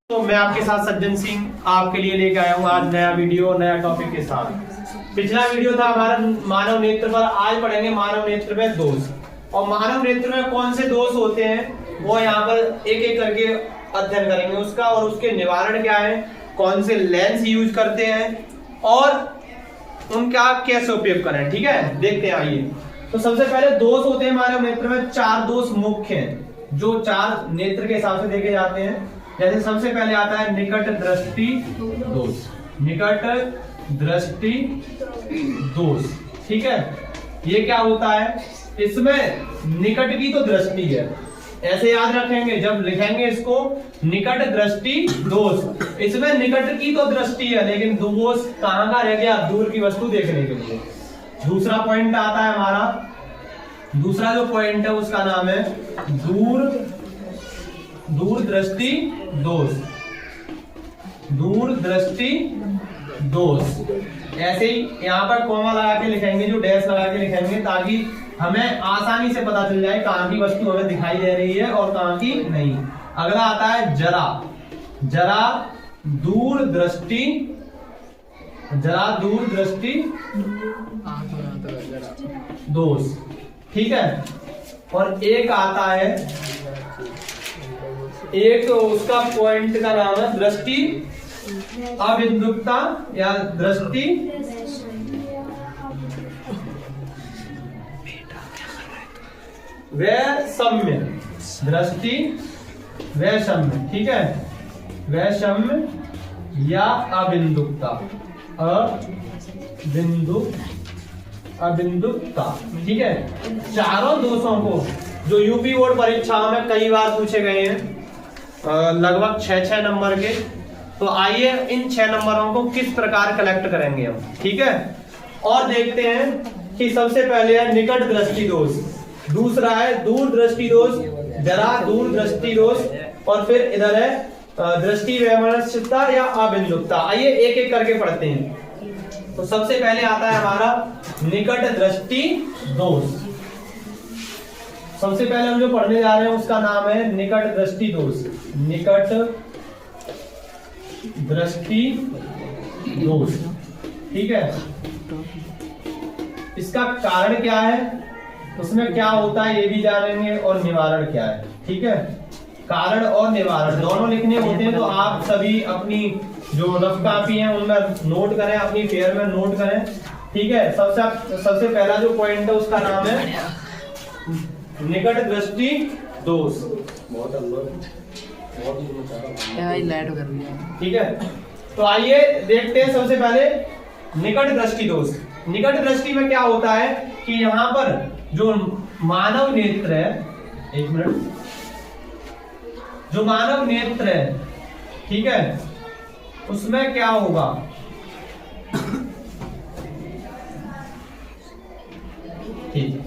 तो मैं आपके साथ सज्जन सिंह आपके लिए लेके आया हूँ आज नया वीडियो नया टॉपिक के साथ। पिछला वीडियो था हमारा मानव नेत्र पर। आज पढ़ेंगे मानव नेत्र में दोष। और मानव नेत्र में कौन से दोष होते हैं वो यहाँ पर एक एक करके अध्ययन करेंगे उसका, और उसके निवारण क्या है, कौन से लेंस यूज करते हैं और उनका कैसे उपयोग करें। ठीक है, देखते हैं आइए। तो सबसे पहले दोष होते हैं मानव नेत्र में। चार दोष मुख्य हैं जो चार नेत्र के हिसाब से देखे जाते हैं। जैसे सबसे पहले आता है निकट दृष्टि दोष। निकट दृष्टि दोष, ठीक है। ये क्या होता है, इसमें निकट की तो दृष्टि है, ऐसे याद रखेंगे जब लिखेंगे इसको, निकट दृष्टि दोष। इसमें निकट की तो दृष्टि है लेकिन दोष कहां का रह गया, दूर की वस्तु देखने के लिए। दूसरा पॉइंट आता है हमारा, दूसरा जो पॉइंट है उसका नाम है दूर दृष्टि दोष। दूर दृष्टि दोष ऐसे ही यहाँ पर कॉमा लगा के लिखेंगे, जो डैश लगा के लिखेंगे, ताकि हमें आसानी से पता चल जाए कहाँ की वस्तु हमें दिखाई दे रही है और कहाँ की नहीं। अगला आता है जरा। जरा दूर दृष्टि, जरा दूर दृष्टि दोष, ठीक है। और एक आता है, एक उसका पॉइंट का नाम है दृष्टि अबिंदुकता या दृष्टि वैषम्य। दृष्टि वैषम्य, ठीक है, वैषम्य या अबिंदुकता, अबिंदुकता, ठीक है। चारों दोषों को जो यूपी बोर्ड परीक्षाओं में कई बार पूछे गए हैं, लगभग 6 नंबर के। तो आइए इन 6 नंबरों को किस प्रकार कलेक्ट करेंगे हम, ठीक है। और देखते हैं कि सबसे पहले है निकट दृष्टि दोष, दूसरा है दूर दृष्टि दोष, जरा दूर दृष्टि दोष, और फिर इधर है दृष्टि वैमनस्यता या अबिंदुकता। आइए एक एक करके पढ़ते हैं। तो सबसे पहले आता है हमारा निकट दृष्टि दोष। सबसे पहले हम जो पढ़ने जा रहे हैं उसका नाम है निकट दृष्टि दोष। निकट दृष्टि दोष, ठीक है। इसका कारण क्या है, उसमें क्या होता है ये भी जानेंगे, और निवारण क्या है, ठीक है। कारण और निवारण दोनों लिखने होते हैं, तो आप सभी अपनी जो रफ कॉपी है उनमें नोट करें, अपनी फेयर में नोट करें, ठीक है। सबसे पहला जो पॉइंट है उसका नाम है निकट दृष्टि दोष। ठीक है, तो आइए देखते हैं सबसे पहले निकट दृष्टि दोष। निकट दृष्टि में क्या होता है कि यहाँ पर जो मानव नेत्र है, एक मिनट, जो मानव नेत्र है, ठीक है, उसमें क्या होगा, ठीक है,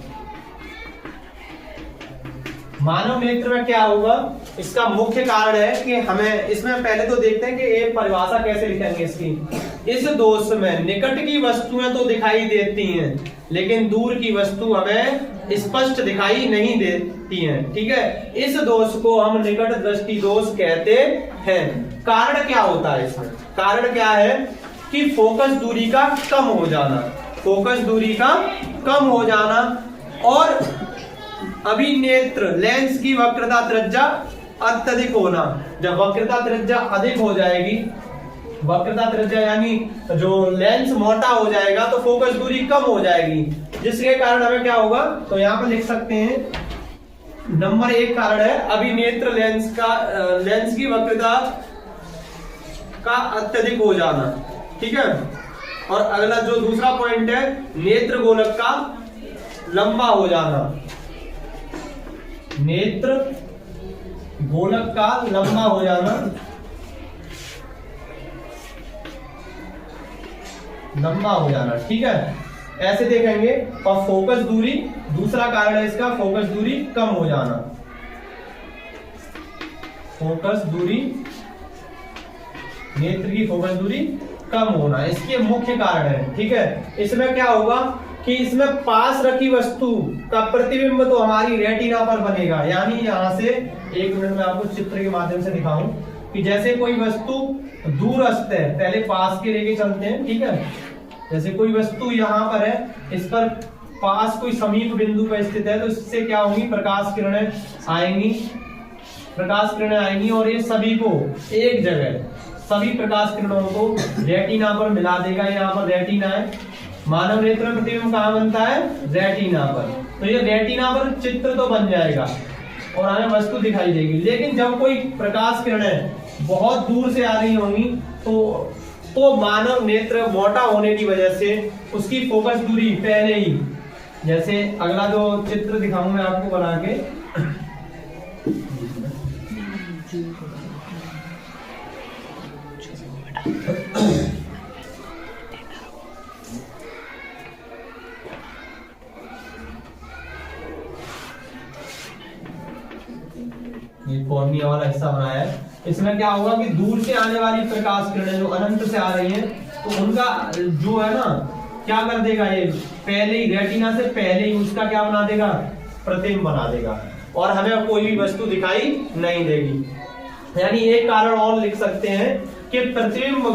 मानव नेत्र में क्या होगा, इसका मुख्य कारण है कि हमें इसमें पहले तो देखते हैं कि एक परिभाषा कैसे लिखेंगे इसकी। इस दोष में निकट की वस्तुएं तो दिखाई देती हैं लेकिन दूर की वस्तु हमें स्पष्ट दिखाई नहीं देती हैं, ठीक है। इस दोष को हम निकट दृष्टि दोष कहते हैं। कारण क्या होता है इसमें, कारण क्या है कि फोकस दूरी का कम हो जाना, फोकस दूरी का कम हो जाना, और अभिनेत्र लेंस की वक्रता त्रिज्या अत्यधिक होना। जब वक्रता त्रिज्या अधिक हो जाएगी, वक्रता त्रिज्या यानी जो लेंस मोटा हो जाएगा तो फोकस दूरी कम हो जाएगी, जिसके कारण हमें क्या होगा, तो यहाँ पर लिख सकते हैं नंबर 1 कारण है अभिनेत्र लेंस की वक्रता का अत्यधिक हो जाना, ठीक है। और अगला जो दूसरा पॉइंट है नेत्र गोलक का लंबा हो जाना। नेत्र गोलक का लंबा हो जाना, लंबा हो जाना, ठीक है, ऐसे देखेंगे। और फोकस दूरी, दूसरा कारण है इसका फोकस दूरी कम हो जाना, फोकस दूरी, नेत्र की फोकस दूरी कम होना, इसके मुख्य कारण है, ठीक है। इसमें क्या होगा कि इसमें पास रखी वस्तु का प्रतिबिंब तो हमारी रेटिना पर बनेगा, यानी यहाँ से, एक मिनट में आपको चित्र के माध्यम से दिखाऊं, कि जैसे कोई वस्तु दूरस्थ है, पहले पास के लेके चलते हैं, ठीक है। जैसे कोई वस्तु यहाँ पर है, इस पर पास कोई समीप बिंदु पर स्थित है, तो इससे क्या होगी, प्रकाश किरणें आएंगी और ये सभी को एक जगह, सभी प्रकाश किरणों को रेटिना पर मिला देगा। यहाँ पर रेटिना है, मानव नेत्र में प्रतिबिंब कहाँ बनता है, रेटिना पर। तो ये रेटिना पर चित्र तो बन जाएगा और हमें वस्तु दिखाई देगी। लेकिन जब कोई प्रकाश किरणें बहुत दूर से आ रही होंगी तो मानव नेत्र मोटा होने की वजह से उसकी फोकस दूरी पहले ही, जैसे अगला जो चित्र दिखाऊं मैं आपको बना के, ये कॉर्निया वाला हिस्सा बनाया है। इसमें क्या होगा कि दूर से आने वाली प्रकाश किरणें जो अनंत से आ रही हैं, तो उनका जो है ना, क्या कर देगा, ये पहले ही रेटिना से पहले ही उसका क्या बना देगा, प्रतिबिंब बना देगा और हमें कोई भी वस्तु दिखाई नहीं देगी। यानी एक कारण और लिख सकते हैं कि प्रतिबिंब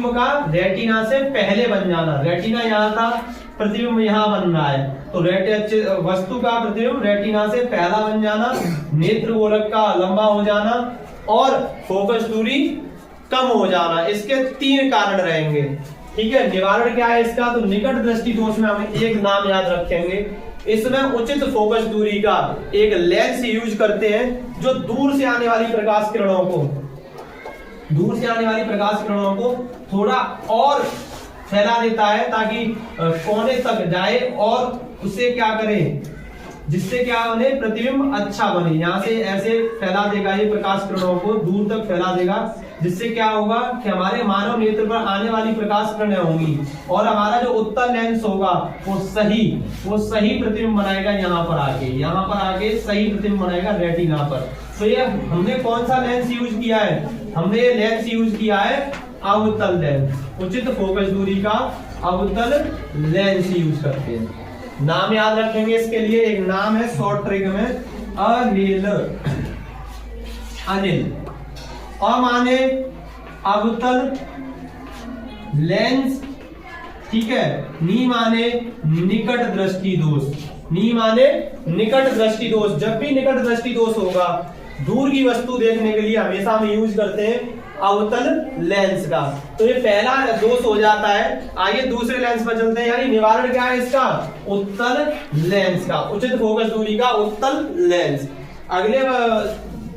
का रेटिना से पहले बन जाना। रेटिना यहाँ था, प्रतिबिंब यहाँ बन रहा है, तो वस्तु का प्रतिबिंब रेटिना से पहला बन जाना, नेत्र गोलक का लंबा हो जाना और फोकस दूरी कम हो जाना। इसके 3 कारण रहेंगे, ठीक है। निवारण क्या है इसका, तो निकट दृष्टि दोष में हम एक नाम याद रखेंगे। इसमें उचित फोकस दूरी का एक लेंस यूज करते हैं जो दूर से आने वाली प्रकाश किरणों को थोड़ा और फैला देता है ताकि कोने तक जाए और उसे क्या करे, जिससे क्या बने, प्रतिबिंब अच्छा बने। यहाँ से ऐसे फैला देगा, ये प्रकाश किरणों को दूर तक फैला देगा, जिससे क्या होगा कि हमारे मानव नेत्र पर आने वाली प्रकाश किरणें होंगी और हमारा जो उत्तल लेंस होगा वो सही प्रतिबिंब बनाएगा। यहाँ पर आके सही प्रतिबिंब बनाएगा रेटिना पर। तो ये हमने कौन सा लेंस यूज किया है, हमने ये लेंस यूज किया है अवतल लेंस। उचित फोकस दूरी का अवतल लेंस यूज करते हैं। नाम याद रखेंगे इसके लिए, एक नाम है शॉर्ट ट्रिक में अनिल। माने अवतल लेंस, ठीक है। नी माने निकट दृष्टि दोष। जब भी निकट दृष्टि दोष होगा, दूर की वस्तु देखने के लिए हमेशा हम यूज करते हैं अवतल लेंस का। तो ये पहला दोष हो जाता है। आइए दूसरे लेंस पर चलते हैं। यानी निवारण क्या है इसका, उत्तल लेंस का, उचित फोकस दूरी का उत्तल लेंस। अगले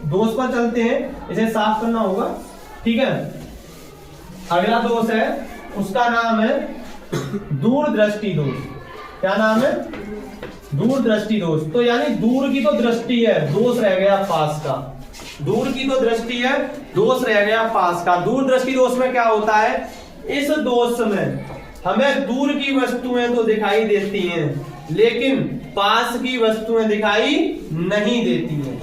दोष पर चलते हैं, इसे साफ करना होगा, ठीक है। अगला दोष है, उसका नाम है दूरदृष्टि दोष। क्या नाम है, दूरदृष्टि दोष। तो यानी दूर की तो दृष्टि है, दोष रह गया पास का। दूर की तो दृष्टि है, दोष रह गया पास का। दूरदृष्टि दोष में क्या होता है, इस दोष में हमें दूर की वस्तुएं तो दिखाई देती हैं लेकिन पास की वस्तुएं दिखाई नहीं देती हैं।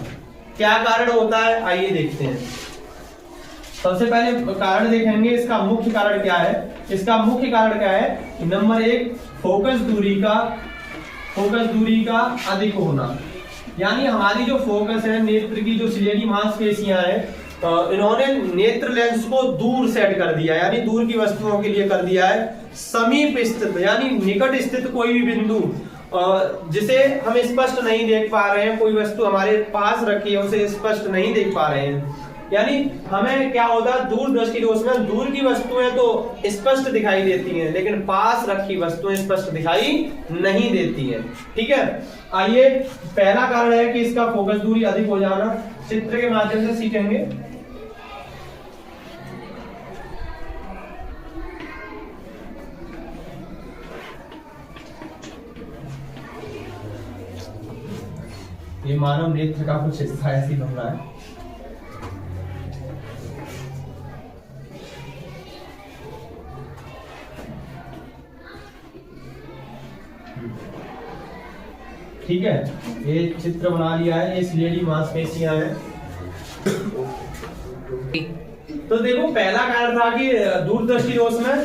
क्या कारण होता है, आइए देखते हैं। सबसे पहले कारण देखेंगे, इसका मुख्य कारण क्या है। इसका मुख्य कारण क्या है, नंबर 1 फोकस दूरी का अधिक होना। यानी हमारी जो फोकस है, नेत्र की जो सिलेडी मांसपेशियां हैं, इन्होंने नेत्र लेंस को दूर सेट कर दिया, यानी दूर की वस्तुओं के लिए कर दिया है समीप स्थित, यानी निकट स्थित कोई भी बिंदु जिसे हम स्पष्ट नहीं देख पा रहे हैं, कोई वस्तु हमारे पास रखी है उसे स्पष्ट नहीं देख पा रहे हैं। यानी हमें क्या होता है, दूर दृष्टि दोष में दूर की वस्तुएं तो स्पष्ट दिखाई देती हैं लेकिन पास रखी वस्तुएं स्पष्ट दिखाई नहीं देती हैं, ठीक है। आइए, पहला कारण है कि इसका फोकस दूरी अधिक हो जाना। चित्र के माध्यम से सीखेंगे। ये मानव नेत्र का कुछ हिस्सा ऐसी बन रहा है। ठीक है, ये चित्र बना लिया है, ये सिलेडी मांसपेशियां हैं। तो देखो, पहला कारण था कि दूरदृष्टि दोष में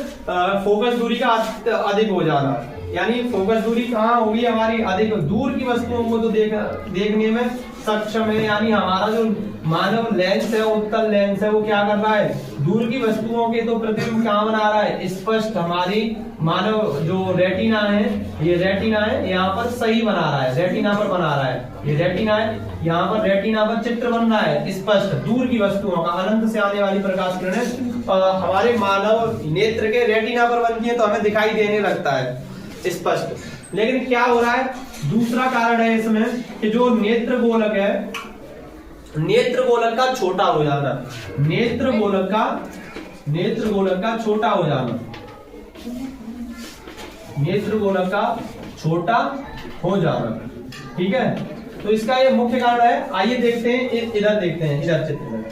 फोकस दूरी का अधिक हो जाना। यानी फोकस दूरी कहाँ होगी हमारी, अधिक। दूर की वस्तुओं को तो देखने में सक्षम है, यानी हमारा जो मानव लेंस है, उत्तल लेंस है, वो क्या कर रहा है, दूर की वस्तुओं के तो प्रतिबिंब कहाँ बना रहा है, स्पष्ट। हमारी मानव जो रेटिना है, ये रेटिना है, यहाँ पर सही बना रहा है, रेटिना पर बना रहा है, ये रेटिना है, यहाँ पर रेटिना पर चित्र बन रहा है स्पष्ट, दूर की वस्तुओं का। अनंत से आने वाली प्रकाश किरणें हमारे मानव नेत्र के रेटिना पर बनती है, तो हमें दिखाई देने लगता है स्पष्ट। लेकिन क्या हो रहा है, दूसरा कारण है इसमें कि जो नेत्र गोलक है, नेत्र गोलक का छोटा हो जाना, नेत्र गोलक का छोटा हो जाना, नेत्र गोलक का छोटा हो जाना, ठीक है। तो इसका ये मुख्य कारण है। आइए देखते हैं, इधर देखते हैं, इधर चित्र में।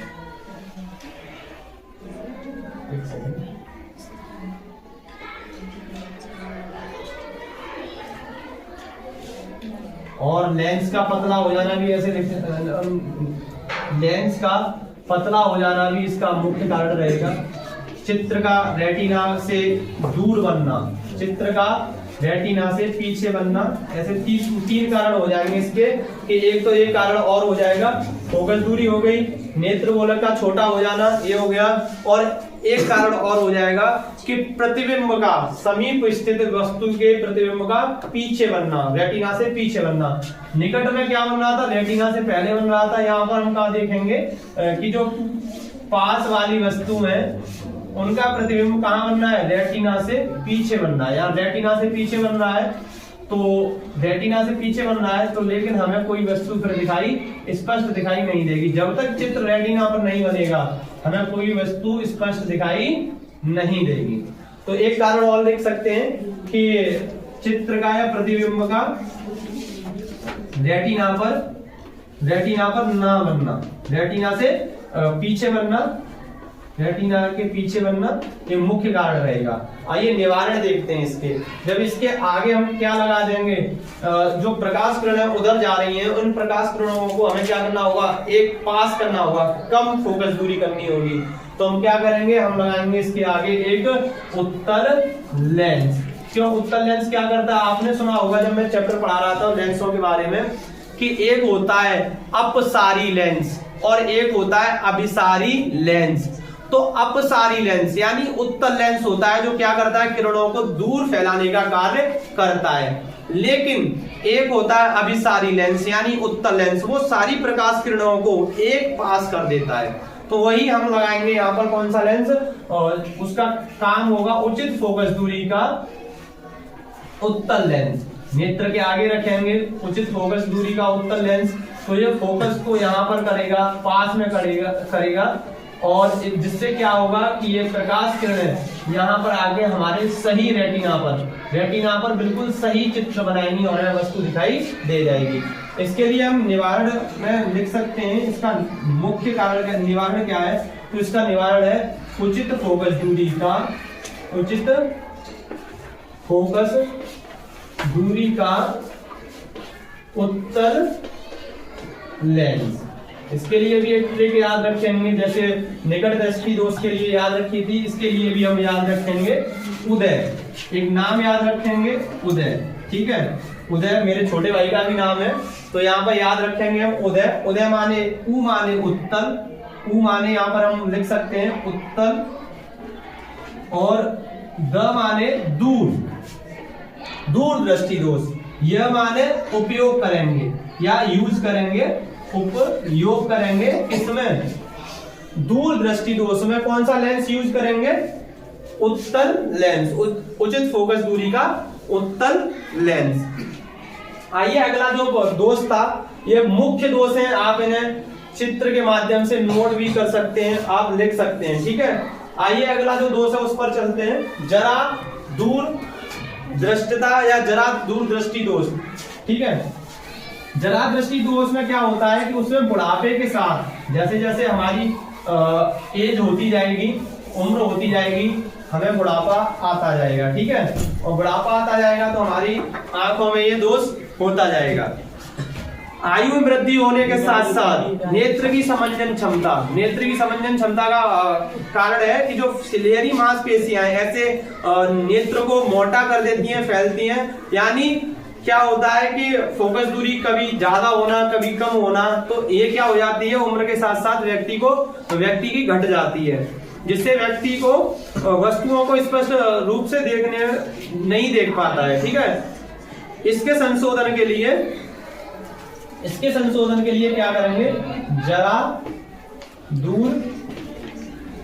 और लेंस का पतला हो जाना भी ऐसे देखते हैं, लेंस का पतला हो जाना भी इसका मुख्य कारण रहेगा। चित्र का रेटिना से दूर बनना, चित्र का रेटिना से पीछे बनना, ऐसे तीन कारण हो जाएंगे इसके। कि एक तो ये कारण और हो जाएगा, फोकस दूरी हो गई, नेत्र गोलक का छोटा हो जाना, ये हो गया। और एक कारण और हो जाएगा कि प्रतिबिंब का, समीप स्थित वस्तु के प्रतिबिंब का पीछे बनना, रेटिना से पीछे बनना। निकट में क्या बन रहा था, रेटिना से पहले बन रहा था। यहाँ पर हम कहा देखेंगे कि जो पास वाली वस्तु है उनका प्रतिबिंब कहाँ बन रहा है, रेटिना से पीछे बन रहा है। यहाँ रेटिना से पीछे बन रहा है, तो रेटिना से पीछे बन रहा है, तो लेकिन हमें कोई वस्तु फिर दिखाई, स्पष्ट दिखाई नहीं देगी। जब तक चित्र रेटिना पर नहीं बनेगा हमें कोई वस्तु स्पष्ट दिखाई नहीं देगी। तो एक कारण और देख सकते हैं कि चित्र का या प्रतिबिंब का रेटिना पर ना बनना, रेटिना से पीछे बनना, रेटिना के पीछे बनना, ये मुख्य कारण रहेगा। आइए निवारण देखते हैं इसके। जब इसके आगे हम क्या लगा देंगे, जो प्रकाश किरणें उधर जा रही हैं, उन प्रकाश किरणों को हमें क्या करना होगा, एक पास करना होगा, कम फोकस दूरी करनी होगी। तो हम क्या करेंगे, हम लगाएंगे इसके आगे एक उत्तल लेंस। क्यों उत्तल लेंस क्या करता है, आपने सुना होगा जब मैं चैप्टर पढ़ा रहा था लेंसों के बारे में, कि एक होता है अपसारी लेंस और एक होता है अभिसारी लेंस। तो अपसारी लेंस यानी उत्तल लेंस होता है जो क्या करता है, किरणों को दूर फैलाने का कार्य करता है। लेकिन एक होता है अभिसारी लेंस यानी उत्तल लेंस, वो सारी प्रकाश किरणों को एक पास कर देता है। तो वही हम लगाएंगे यहाँ पर कौन सा लेंस, और उसका काम होगा उचित फोकस दूरी का उत्तल लेंस। नेत्र के आगे रखेंगे उचित फोकस दूरी का उत्तल लेंस, तो ये फोकस को यहाँ पर करेगा, पास में करेगा और जिससे क्या होगा कि ये प्रकाश किरणें यहाँ पर आगे हमारे सही रेटिना पर बिल्कुल सही चित्र बनाएंगी और हमें वस्तु दिखाई दे जाएगी। इसके लिए हम निवारण में लिख सकते हैं, इसका मुख्य कारण का निवारण क्या है, तो इसका निवारण है उचित फोकस दूरी का, उचित फोकस दूरी का उत्तल लेंस। इसके लिए भी एक ट्रिक याद रखेंगे, जैसे निकट दृष्टि दोष के लिए याद रखी थी, इसके लिए भी हम याद रखेंगे उदय। एक नाम याद रखेंगे उदय, ठीक है। उदय मेरे छोटे भाई का भी नाम है, तो यहाँ पर याद रखेंगे हम उदय। उदय माने उ माने उत्तल, उ माने यहाँ पर हम लिख सकते हैं उत्तल, और द माने दूर, दूर दृष्टि दोष। यह माने उपयोग करेंगे या यूज करेंगे, उपयोग करेंगे किसमें, दूर दृष्टि दोष में। कौन सा लेंस यूज करेंगे, उत्तल लेंस, उचित फोकस दूरी का उत्तल लेंस। आइए अगला जो दोष था, ये मुख्य दोष है, आप इन्हें चित्र के माध्यम से नोट भी कर सकते हैं, आप लिख सकते हैं, ठीक है। आइए अगला जो दोष है उस पर चलते हैं, जरा दूर दृष्टता या जरा दूर दृष्टि दोष, ठीक है। जरा दृष्टि दोष में क्या होता है कि उसमें बुढ़ापे के साथ जैसे जैसे हमारी एज होती जाएगी, उम्र होती जाएगी, हमें बुढ़ापा आता जाएगा, ठीक है। और बुढ़ापा आता जाएगा तो हमारी आंखों में ये दोष होता जाएगा। आयु में वृद्धि होने के साथ साथ नेत्र की समंजन क्षमता, नेत्र की समंजन क्षमता का कारण है कि जो सिलेरी मांसपेशियां ऐसे नेत्र को मोटा कर देती हैं, फैलती हैं, यानी क्या होता है कि फोकस दूरी कभी ज्यादा होना कभी कम होना, तो ये क्या हो जाती है, उम्र के साथ साथ व्यक्ति की घट जाती है, जिससे व्यक्ति को वस्तुओं को स्पष्ट रूप से नहीं देख पाता है। ठीक है, इसके संशोधन के लिए क्या करेंगे, जरा दूर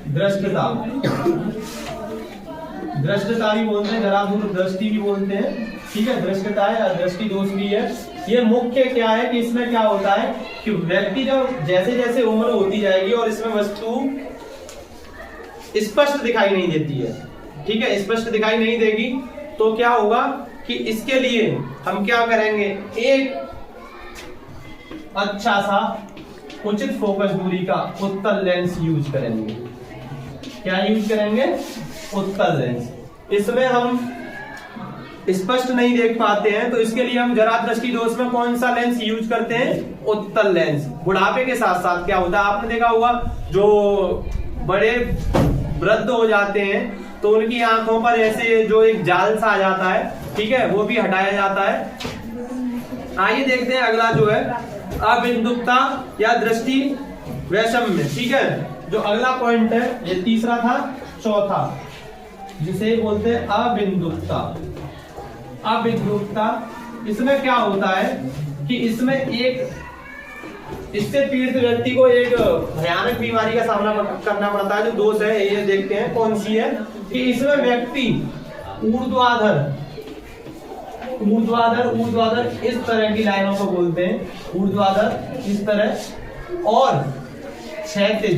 दृष्टता भी बोलते हैं, जरा दूर दृष्टि भी बोलते हैं। ठीक है, दृष्टता है, दृष्टि दोष भी है। ये मुख्य क्या है कि इसमें क्या होता है कि व्यक्ति जब जैसे जैसे उम्र होती जाएगी और इसमें वस्तु स्पष्ट दिखाई नहीं देती है, ठीक है, स्पष्ट दिखाई नहीं देगी, तो क्या होगा कि इसके लिए हम क्या करेंगे, एक अच्छा सा उचित फोकस दूरी का उत्तल लेंस यूज करेंगे। क्या यूज करेंगे, उत्तल लेंस। इसमें हम स्पष्ट नहीं देख पाते हैं, तो इसके लिए हम जरा दृष्टि दोष में कौन सा लेंस यूज करते हैं, उत्तल लेंस। बुढ़ापे के साथ साथ क्या होता है, आपने देखा होगा जो बड़े वृद्ध हो जाते हैं तो उनकी आंखों पर ऐसे जो एक जाल सा आ जाता है, ठीक है, वो भी हटाया जाता है। आइए देखते हैं अगला जो है अबिंदुकता या दृष्टि वैषम्य। ठीक है, जो अगला पॉइंट है, ये तीसरा था, चौथा जिसे बोलते हैं अबिंदुकता। अबिंदुकता, इसमें क्या होता है कि इससे पीड़ित व्यक्ति को एक भयानक बीमारी का सामना करना पड़ता है। जो दोष है ये देखते हैं कौन सी है, कि इसमें व्यक्ति ऊर्ध्वाधर इस तरह की लाइनों को बोलते हैं, ऊर्ध्वाधर इस तरह, और क्षैतिज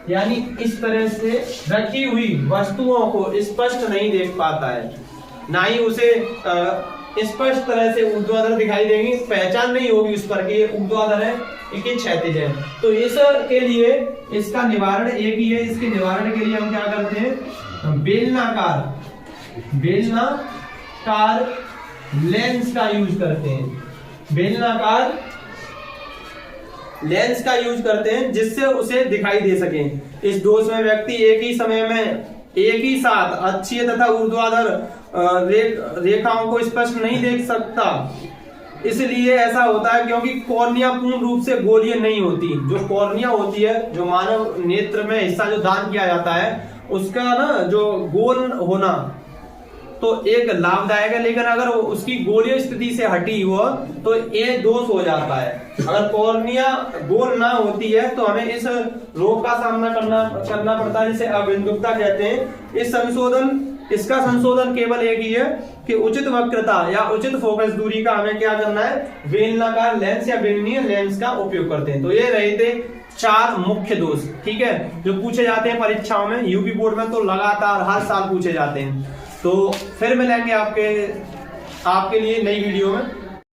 यानी इस तरह से रखी हुई वस्तुओं को स्पष्ट नहीं देख पाता है, ना ही उसे स्पष्ट तरह से ऊर्ध्वाधर दिखाई देंगी, पहचान नहीं होगी उस पर कि ये ऊर्ध्वाधर है, ये क्षैतिज है। तो इसके लिए इसका निवारण एक ही है। इसके निवारण के लिए हम क्या करते हैं, बेलनाकार लेंस का यूज करते हैं। बेलनाकार लेंस का यूज करते हैं जिससे उसे दिखाई दे सके। इस दोष में व्यक्ति एक ही समय में एक ही साथ अक्षीय तथा ऊर्ध्वाधर रेखाओं को स्पष्ट नहीं देख सकता। इसलिए ऐसा होता है क्योंकि कॉर्निया पूर्ण रूप से गोलीय नहीं होती। जो कॉर्निया होती है, जो मानव नेत्र में हिस्सा जो दान किया जाता है, उसका ना जो गोल होना तो एक लाभदायक है, लेकिन अगर उसकी गोलीय स्थिति से हटी हो तो ये दोष हो जाता है। अगर कॉर्निया गोल ना होती है तो हमें इस रोग का सामना करना पड़ता है, जिसे अबिंदुकता कहते हैं। इसका संशोधन केवल एक ही है कि उचित वक्रता या उचित फोकस दूरी का हमें क्या करना है, बेलनाकार लेंस या बेलनीय लेंस का उपयोग करते हैं। तो ये रहे थे 4 मुख्य दोष, ठीक है, जो पूछे जाते हैं परीक्षाओं में, यूपी बोर्ड में तो लगातार हर साल पूछे जाते हैं। तो फिर मिलेंगे आपके लिए नई वीडियो में।